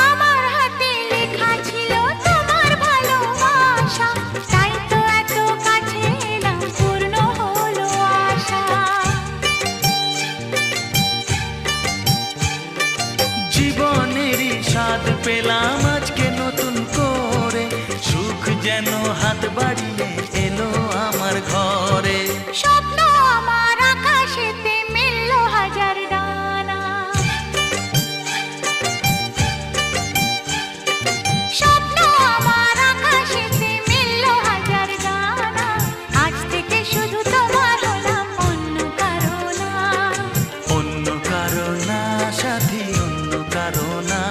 আমার হাতে লেখা ছিল তোমার ভালোবাসা, তাই তো এত কাছে এলাম, পূর্ণ হলো আশা। জীবনেরই স্বাদ পেলাম আজকে নতুন করে, সুখ যেন হাত বাড়িয়ে এলো আমার ঘরে। স্বপ্ন আমার আকাশেতে মেললো হাজার ডানা, স্বপ্ন আমার আকাশেতে মেললো হাজার ডানা। আজ থেকে শুধু তোমার হলাম, অন্য কারো না। অন্য কারো না সাথী, অন্য কারো না।